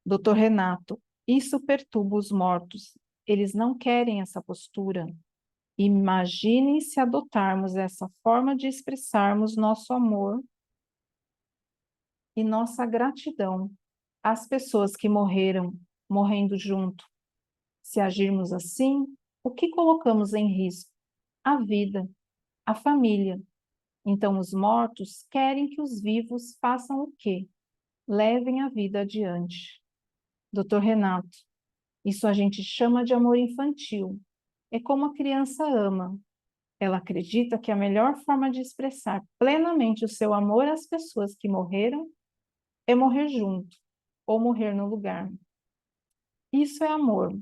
Dr. Renato, isso perturba os mortos. Eles não querem essa postura. Imaginem se adotarmos essa forma de expressarmos nosso amor e nossa gratidão às pessoas que morreram, morrendo junto. Se agirmos assim, o que colocamos em risco? A vida, a família. Então os mortos querem que os vivos façam o quê? Levem a vida adiante. Dr. Renato, isso a gente chama de amor infantil. É como a criança ama. Ela acredita que a melhor forma de expressar plenamente o seu amor às pessoas que morreram é morrer junto ou morrer no lugar. Isso é amor,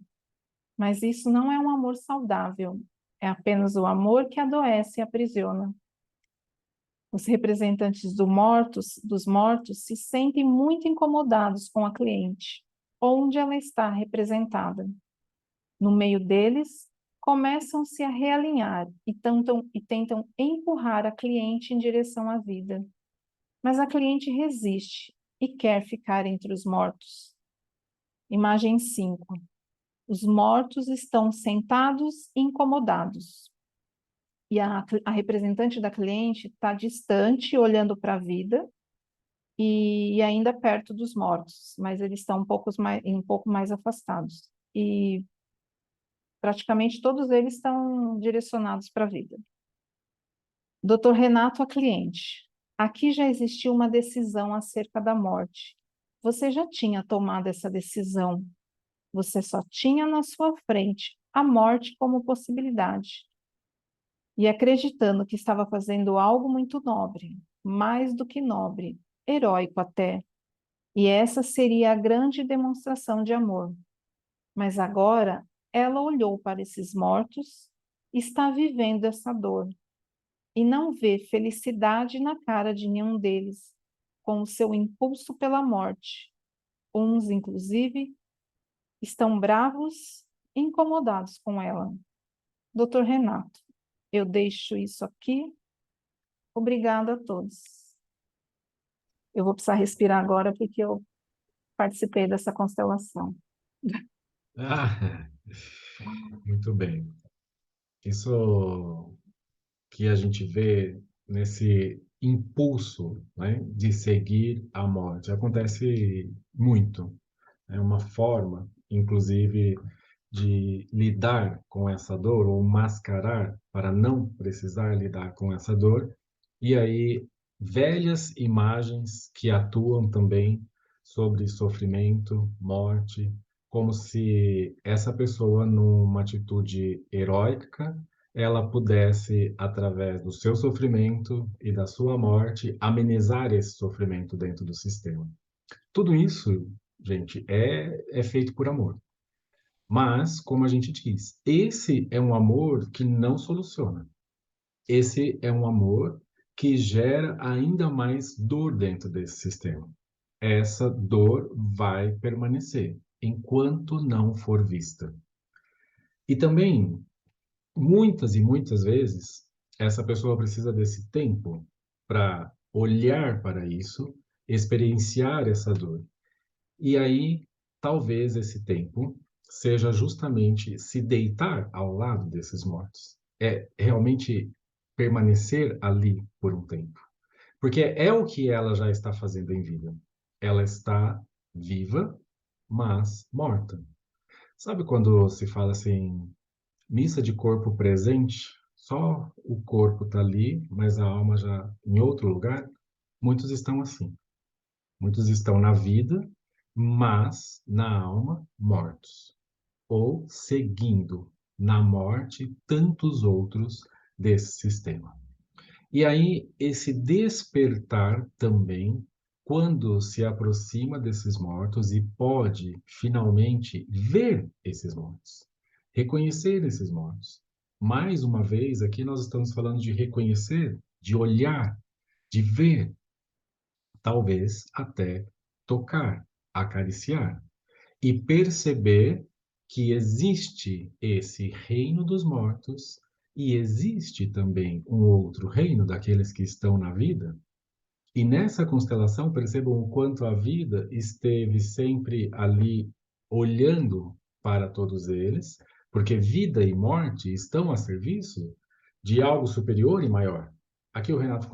mas isso não é um amor saudável. É apenas o amor que adoece e aprisiona. Os representantes dos mortos se sentem muito incomodados com a cliente, onde ela está representada. No meio deles, começam-se a realinhar e tentam empurrar a cliente em direção à vida. Mas a cliente resiste e quer ficar entre os mortos. Imagem 5. Os mortos estão sentados e incomodados. E a representante da cliente está distante, olhando para a vida, e ainda perto dos mortos, mas eles estão um pouco mais afastados. E praticamente todos eles estão direcionados para a vida. Dr. Renato, a cliente. Aqui já existiu uma decisão acerca da morte. Você já tinha tomado essa decisão. Você só tinha na sua frente a morte como possibilidade. E acreditando que estava fazendo algo muito nobre, mais do que nobre, heróico até. E essa seria a grande demonstração de amor. Mas agora ela olhou para esses mortos, está vivendo essa dor e não vê felicidade na cara de nenhum deles, com o seu impulso pela morte. Uns, inclusive, estão bravos e incomodados com ela. Dr. Renato, eu deixo isso aqui. Obrigada a todos. Eu vou precisar respirar agora porque eu participei dessa constelação. Ah, muito bem. Isso que a gente vê nesse impulso, né, de seguir a morte acontece muito. É uma forma, inclusive, de lidar com essa dor ou mascarar para não precisar lidar com essa dor. E aí, velhas imagens que atuam também sobre sofrimento, morte, como se essa pessoa, numa atitude heróica, ela pudesse, através do seu sofrimento e da sua morte, amenizar esse sofrimento dentro do sistema. Tudo isso, gente, é feito por amor. Mas, como a gente diz, esse é um amor que não soluciona. Esse é um amor que gera ainda mais dor dentro desse sistema. Essa dor vai permanecer enquanto não for vista. E também, muitas e muitas vezes, essa pessoa precisa desse tempo para olhar para isso, experienciar essa dor. E aí, talvez esse tempo seja justamente se deitar ao lado desses mortos. É realmente permanecer ali por um tempo. Porque é o que ela já está fazendo em vida. Ela está viva, mas morta. Sabe quando se fala assim, missa de corpo presente? Só o corpo está ali, mas a alma já em outro lugar? Muitos estão assim. Muitos estão na vida, mas na alma mortos, ou seguindo na morte tantos outros desse sistema. E aí, esse despertar também, quando se aproxima desses mortos e pode finalmente ver esses mortos, reconhecer esses mortos. Mais uma vez, aqui nós estamos falando de reconhecer, de olhar, de ver, talvez até tocar, acariciar e perceber que existe esse reino dos mortos e existe também um outro reino daqueles que estão na vida. E nessa constelação percebam o quanto a vida esteve sempre ali olhando para todos eles, porque vida e morte estão a serviço de algo superior e maior. Aqui o Renato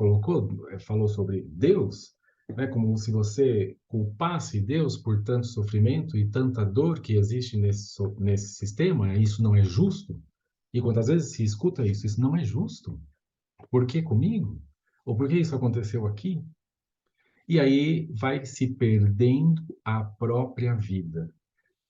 falou sobre Deus, né, como se você culpasse Deus por tanto sofrimento e tanta dor que existe nesse sistema, isso não é justo. E quantas vezes se escuta isso? Isso não é justo. Por que comigo? Ou por que isso aconteceu aqui? E aí vai se perdendo a própria vida.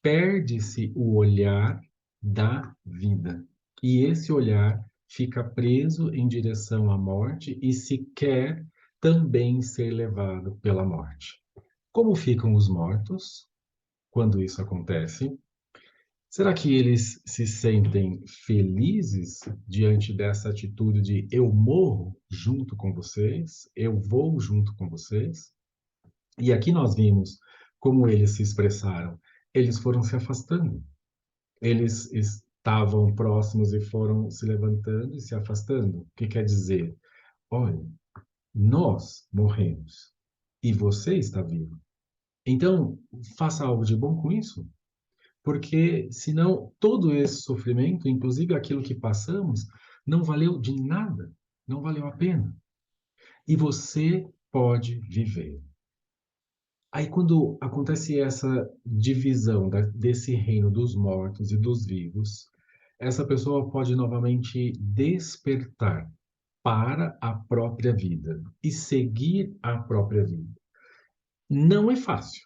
Perde-se o olhar da vida. E esse olhar fica preso em direção à morte e se quer também ser levado pela morte. Como ficam os mortos quando isso acontece? Será que eles se sentem felizes diante dessa atitude de eu morro junto com vocês, eu vou junto com vocês? E aqui nós vimos como eles se expressaram. Eles foram se afastando. Eles estavam próximos e foram se levantando e se afastando. O que quer dizer? Olha, nós morremos e você está vivo. Então, faça algo de bom com isso. Porque senão todo esse sofrimento, inclusive aquilo que passamos, não valeu de nada, não valeu a pena. E você pode viver. Aí quando acontece essa divisão desse reino dos mortos e dos vivos, essa pessoa pode novamente despertar para a própria vida e seguir a própria vida. Não é fácil.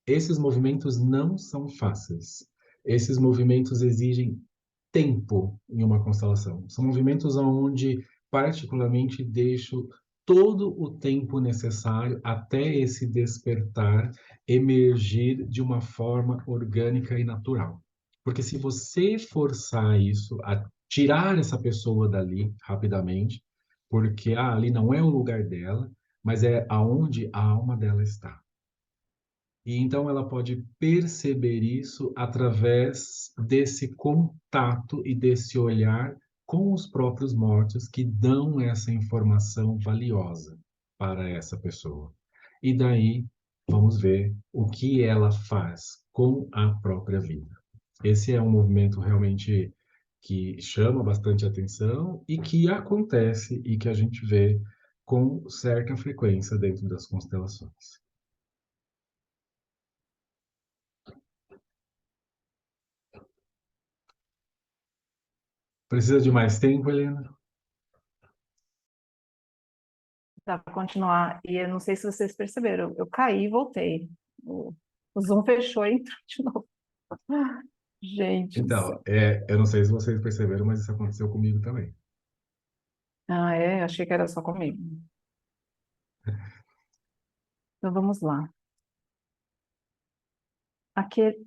Esses movimentos não são fáceis. Esses movimentos exigem tempo em uma constelação. São movimentos onde, particularmente, deixo todo o tempo necessário até esse despertar emergir de uma forma orgânica e natural. Porque se você forçar isso, a tirar essa pessoa dali rapidamente, porque ali não é o lugar dela, mas é aonde a alma dela está. E então ela pode perceber isso através desse contato e desse olhar com os próprios mortos que dão essa informação valiosa para essa pessoa. E daí vamos ver o que ela faz com a própria vida. Esse é um movimento realmente que chama bastante atenção e que acontece e que a gente vê com certa frequência dentro das constelações. Precisa de mais tempo, Helena? Dá para continuar. E eu não sei se vocês perceberam, eu caí e voltei. O Zoom fechou e entrou de novo. Gente do Então, céu. eu não sei se vocês perceberam, mas isso aconteceu comigo também. Ah, é? Achei que era só comigo. Então vamos lá.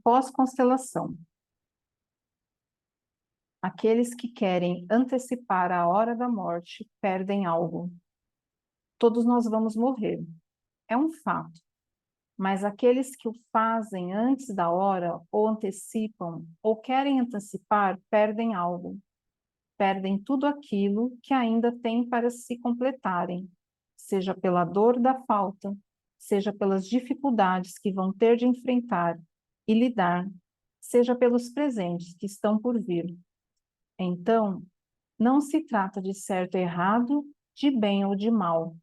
Pós-constelação. Aqueles que querem antecipar a hora da morte perdem algo. Todos nós vamos morrer. É um fato. Mas aqueles que o fazem antes da hora, ou antecipam, ou querem antecipar, perdem algo. Perdem tudo aquilo que ainda têm para se completarem, seja pela dor da falta, seja pelas dificuldades que vão ter de enfrentar e lidar, seja pelos presentes que estão por vir. Então, não se trata de certo ou errado, de bem ou de mal.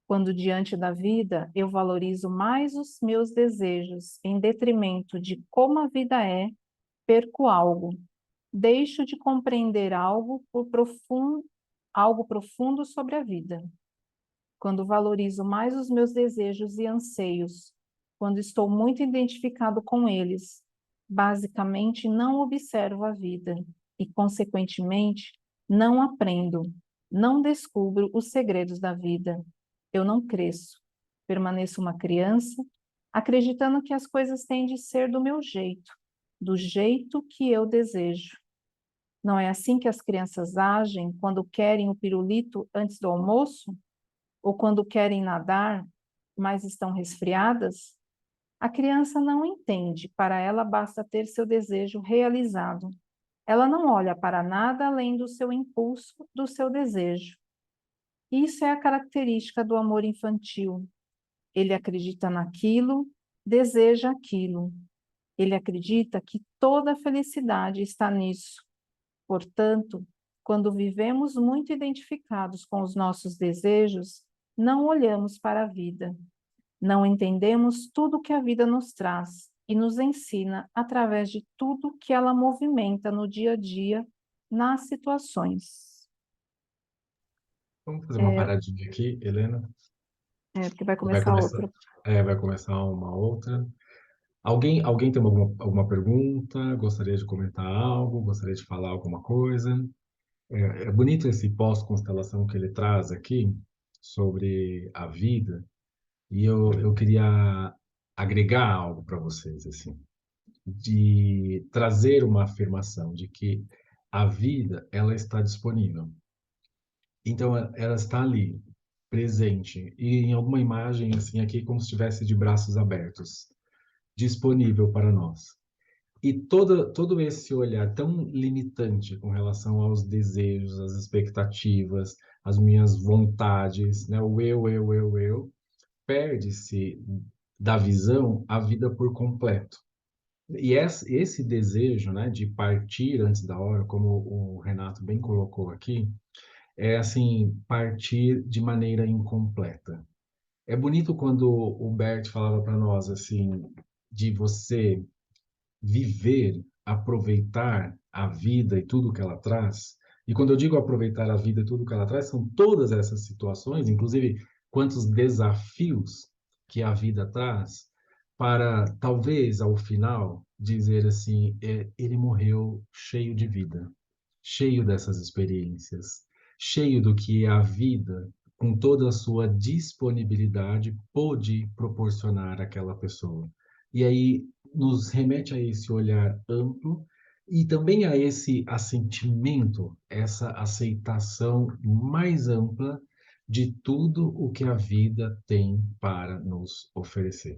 Quando diante da vida eu valorizo mais os meus desejos em detrimento de como a vida é, perco algo. Deixo de compreender algo profundo sobre a vida. Quando valorizo mais os meus desejos e anseios, quando estou muito identificado com eles, basicamente não observo a vida e, consequentemente, não aprendo, não descubro os segredos da vida. Eu não cresço, permaneço uma criança, acreditando que as coisas têm de ser do jeito que eu desejo. Não é assim que as crianças agem quando querem o pirulito antes do almoço? Ou quando querem nadar, mas estão resfriadas? A criança não entende, para ela basta ter seu desejo realizado. Ela não olha para nada além do seu impulso, do seu desejo. Isso é a característica do amor infantil. Ele acredita naquilo, deseja aquilo. Ele acredita que toda a felicidade está nisso. Portanto, quando vivemos muito identificados com os nossos desejos, não olhamos para a vida. Não entendemos tudo que a vida nos traz e nos ensina através de tudo que ela movimenta no dia a dia, nas situações. Vamos fazer uma paradinha aqui, Helena. Porque vai E vai começar começar, outra. vai começar uma outra. Alguém tem alguma pergunta? Gostaria de comentar algo? Gostaria de falar alguma coisa? É bonito esse pós-constelação que ele traz aqui sobre a vida, e eu queria agregar algo para vocês, assim, de trazer uma afirmação de que a vida, ela está disponível. Então, ela está ali, presente, e em alguma imagem, assim, aqui, como se estivesse de braços abertos, disponível para nós. E todo esse olhar tão limitante com relação aos desejos, às expectativas, às minhas vontades, né? O eu, perde-se da visão a vida por completo. E esse desejo, né, de partir antes da hora, como o Renato bem colocou aqui, é assim, partir de maneira incompleta. É bonito quando o Bert falava para nós assim, de você viver, aproveitar a vida e tudo que ela traz. E quando eu digo aproveitar a vida e tudo que ela traz, são todas essas situações, inclusive quantos desafios que a vida traz, para talvez ao final dizer assim, ele morreu cheio de vida, cheio dessas experiências, cheio do que a vida, com toda a sua disponibilidade, pôde proporcionar àquela pessoa. E aí nos remete a esse olhar amplo e também a esse assentimento, essa aceitação mais ampla de tudo o que a vida tem para nos oferecer.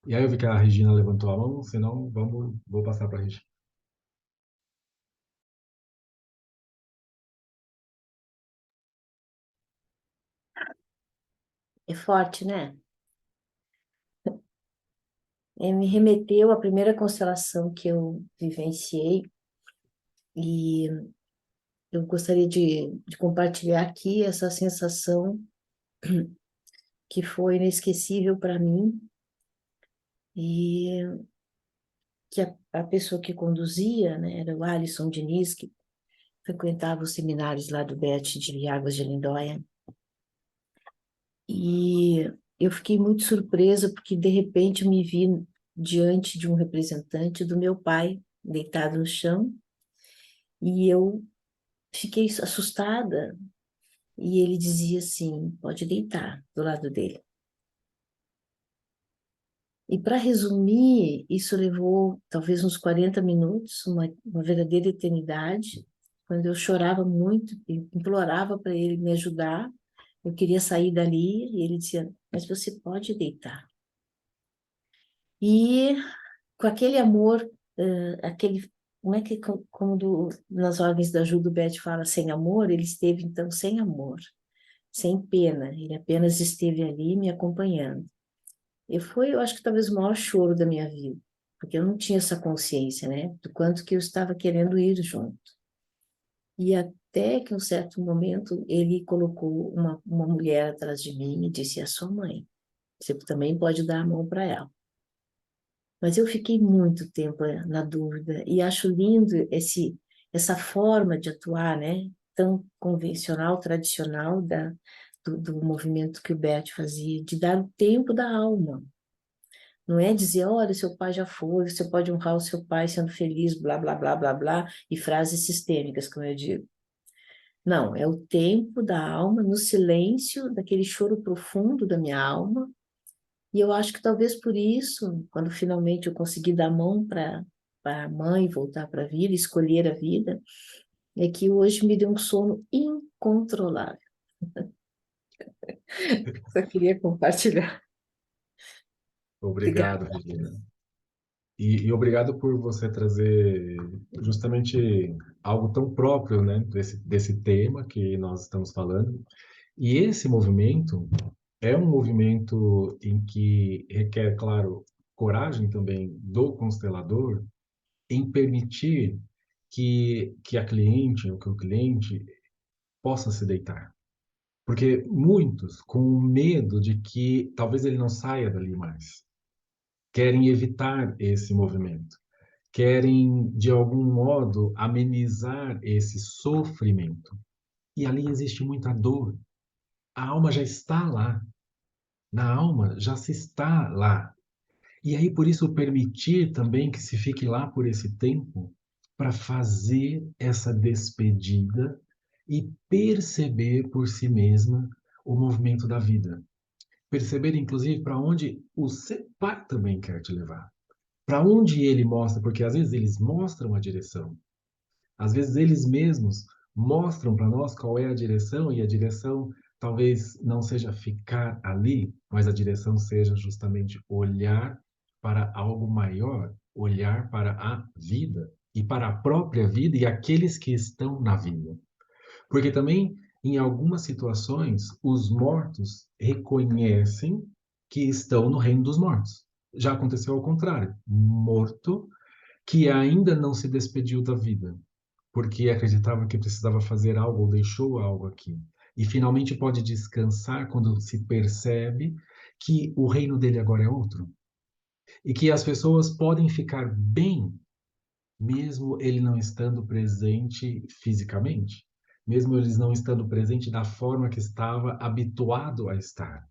E aí eu vi que a Regina levantou a mão, senão vou passar para a Regina. É forte, né? Me remeteu à primeira constelação que eu vivenciei e eu gostaria de compartilhar aqui essa sensação que foi inesquecível para mim e que a pessoa que conduzia, né, era o Alisson Diniz, que frequentava os seminários lá do BET de Águas de Lindóia. E eu fiquei muito surpresa porque, de repente, me vi diante de um representante do meu pai, deitado no chão, e eu fiquei assustada. E ele dizia assim: pode deitar do lado dele. E para resumir, isso levou talvez uns 40 minutos, uma verdadeira eternidade, quando eu chorava muito, e implorava para ele me ajudar. Eu queria sair dali e ele dizia: mas você pode deitar. E com aquele amor, aquele, como é que, como nas ordens da ajuda o Beth fala, sem amor, ele esteve então sem amor, sem pena, ele apenas esteve ali me acompanhando. Eu acho que talvez o maior choro da minha vida, porque eu não tinha essa consciência, né, do quanto que eu estava querendo ir junto. E até que, em um certo momento, ele colocou uma mulher atrás de mim e disse: é a sua mãe, você também pode dar a mão para ela. Mas eu fiquei muito tempo na dúvida e acho lindo essa forma de atuar, né, tão convencional, tradicional do movimento que o Bert fazia, de dar o tempo da alma. Não é dizer: olha, seu pai já foi, você pode honrar o seu pai sendo feliz, blá, blá, blá, blá, blá, e frases sistêmicas, como eu digo. Não, é o tempo da alma, no silêncio, daquele choro profundo da minha alma. E eu acho que talvez por isso, quando finalmente eu consegui dar a mão para a mãe, voltar para a vida, escolher a vida, é que hoje me deu um sono incontrolável. Só queria compartilhar. Obrigado, Regina. E obrigado por você trazer justamente algo tão próprio, né, desse tema que nós estamos falando. E esse movimento é um movimento em que requer, claro, coragem também do constelador em permitir que a cliente ou que o cliente possa se deitar. Porque muitos, com medo de que talvez ele não saia dali mais, querem evitar esse movimento, querem, de algum modo, amenizar esse sofrimento. E ali existe muita dor. A alma já está lá. Na alma já se está lá. E aí, por isso, permitir também que se fique lá por esse tempo para fazer essa despedida e perceber por si mesma o movimento da vida. Perceber, inclusive, para onde o seu pai também quer te levar. Para onde ele mostra, porque às vezes eles mostram a direção. Às vezes eles mesmos mostram para nós qual é a direção, e a direção talvez não seja ficar ali, mas a direção seja justamente olhar para algo maior, olhar para a vida e para a própria vida e aqueles que estão na vida. Porque também, em algumas situações, os mortos reconhecem que estão no reino dos mortos. Já aconteceu ao contrário. Morto que ainda não se despediu da vida, porque acreditava que precisava fazer algo ou deixou algo aqui. E finalmente pode descansar quando se percebe que o reino dele agora é outro. E que as pessoas podem ficar bem, mesmo ele não estando presente fisicamente, mesmo eles não estando presente da forma que estava habituado a estar.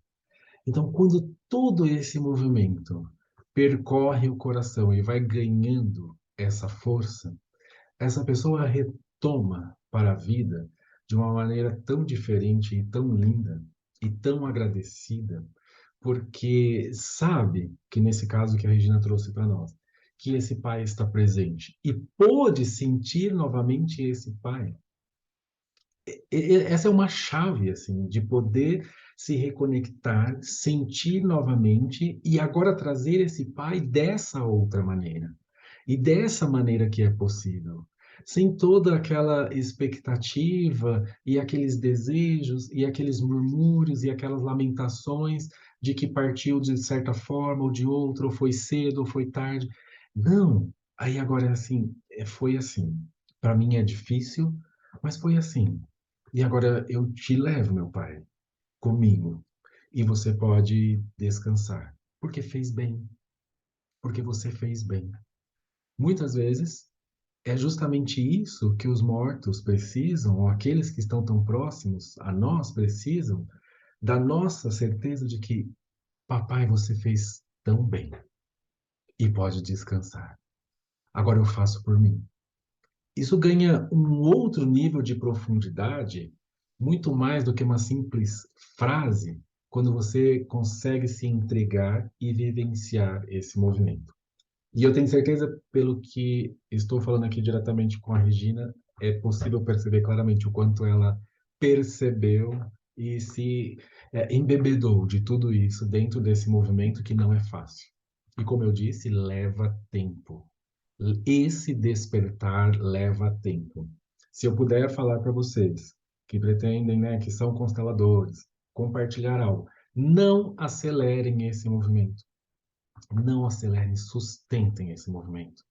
Então, quando todo esse movimento percorre o coração e vai ganhando essa força, essa pessoa retoma para a vida de uma maneira tão diferente e tão linda e tão agradecida, porque sabe que nesse caso que a Regina trouxe para nós, que esse pai está presente e pôde sentir novamente esse pai. Essa é uma chave assim de poder se reconectar, sentir novamente e agora trazer esse pai dessa outra maneira. E dessa maneira que é possível, sem toda aquela expectativa e aqueles desejos e aqueles murmúrios e aquelas lamentações de que partiu de certa forma ou de outra, ou foi cedo ou foi tarde. Não, aí agora é assim, foi assim. Para mim é difícil, mas foi assim. E agora eu te levo, meu pai, comigo. E você pode descansar, porque fez bem, porque você fez bem. Muitas vezes é justamente isso que os mortos precisam, ou aqueles que estão tão próximos a nós precisam, da nossa certeza de que, papai, você fez tão bem e pode descansar. Agora eu faço por mim. Isso ganha um outro nível de profundidade, muito mais do que uma simples frase, quando você consegue se entregar e vivenciar esse movimento. E eu tenho certeza, pelo que estou falando aqui diretamente com a Regina, é possível perceber claramente o quanto ela percebeu e se embebedou de tudo isso dentro desse movimento que não é fácil. E como eu disse, leva tempo. Esse despertar leva tempo. Se eu puder falar para vocês que pretendem, né, que são consteladores, compartilhar algo, não acelerem esse movimento. Não acelerem, sustentem esse movimento,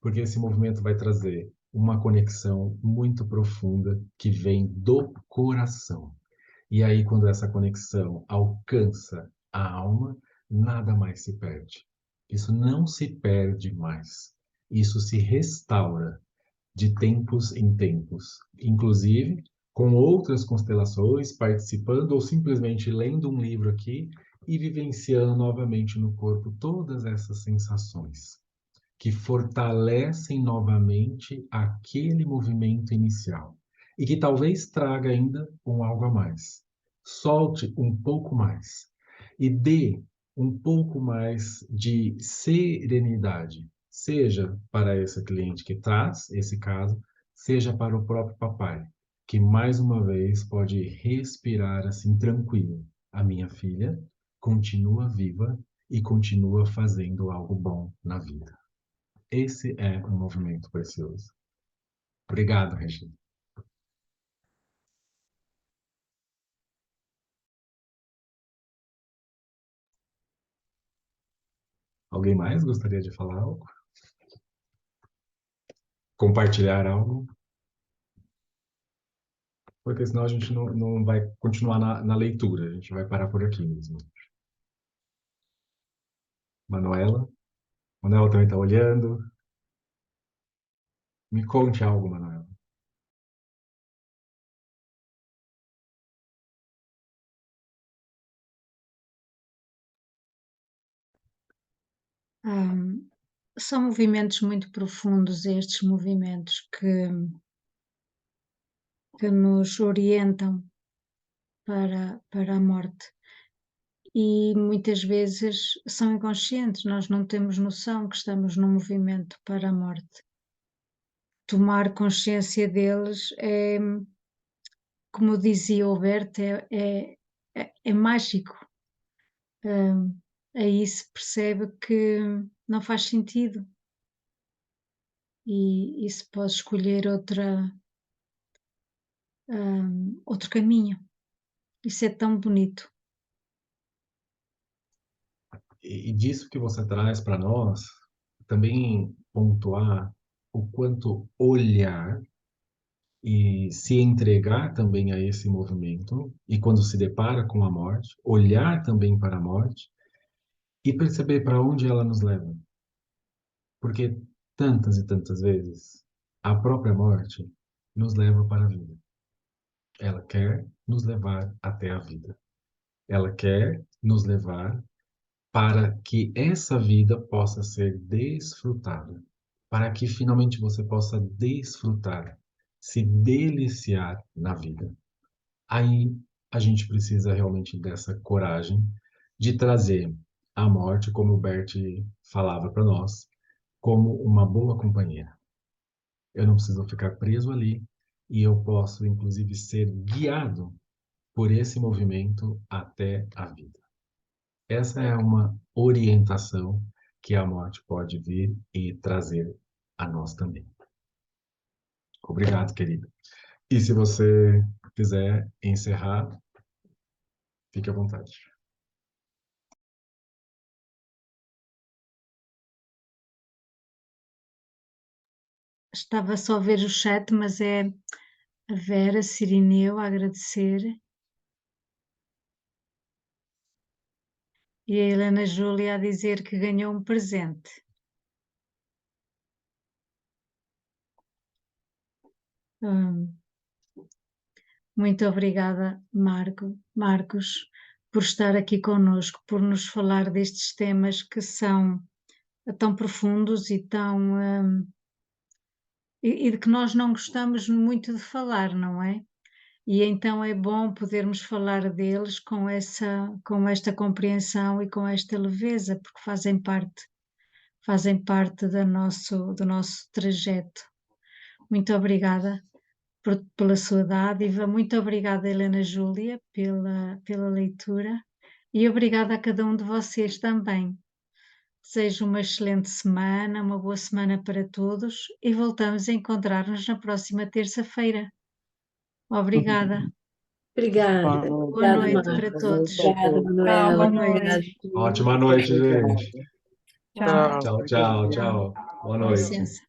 porque esse movimento vai trazer uma conexão muito profunda que vem do coração. E aí, quando essa conexão alcança a alma, nada mais se perde. Isso não se perde mais. Isso se restaura de tempos em tempos, inclusive com outras constelações, participando ou simplesmente lendo um livro aqui e vivenciando novamente no corpo todas essas sensações que fortalecem novamente aquele movimento inicial e que talvez traga ainda um algo a mais. Solte um pouco mais e dê um pouco mais de serenidade, seja para essa cliente que traz esse caso, seja para o próprio papai, que mais uma vez pode respirar assim tranquilo. A minha filha continua viva e continua fazendo algo bom na vida. Esse é um movimento precioso. Obrigado, Regina. Alguém mais gostaria de falar algo? Compartilhar algo? Porque senão a gente não vai continuar na leitura, a gente vai parar por aqui mesmo. Manuela? Manuela também está olhando. Me conte algo, Manuela. São movimentos muito profundos, estes movimentos que nos orientam para a morte. E muitas vezes são inconscientes, nós não temos noção que estamos num movimento para a morte. Tomar consciência deles é, como dizia o Bert, é mágico. Aí se percebe que não faz sentido e se pode escolher outro caminho. Isso é tão bonito. E disso que você traz para nós, também pontuar o quanto olhar e se entregar também a esse movimento, e quando se depara com a morte, olhar também para a morte e perceber para onde ela nos leva. Porque tantas e tantas vezes a própria morte nos leva para a vida. Ela quer nos levar até a vida. Ela quer nos levar para que essa vida possa ser desfrutada, para que finalmente você possa desfrutar, se deliciar na vida. Aí a gente precisa realmente dessa coragem de trazer a morte, como o Bert falava para nós, como uma boa companheira. Eu não preciso ficar preso ali e eu posso, inclusive, ser guiado por esse movimento até a vida. Essa é uma orientação que a morte pode vir e trazer a nós também. Obrigado, querido. E se você quiser encerrar, fique à vontade. Estava só a ver o chat, mas é a Vera Cirineu a agradecer. E a Helena Júlia a dizer que ganhou um presente. Muito obrigada, Marcos, por estar aqui conosco, por nos falar destes temas que são tão profundos e e de que nós não gostamos muito de falar, não é? E então é bom podermos falar deles com esta compreensão e com esta leveza, porque fazem parte do nosso trajeto. Muito obrigada pela sua dádiva, muito obrigada, Helena Júlia, pela leitura e obrigada a cada um de vocês também. Desejo uma excelente semana, uma boa semana para todos e voltamos a encontrar-nos na próxima terça-feira. Obrigada. Obrigada. Boa noite para todos. Obrigada, Manuela. Boa Obrigada, noite. Ótima noite, gente. Tchau. Tchau, tchau, tchau. Boa Com noite. licença.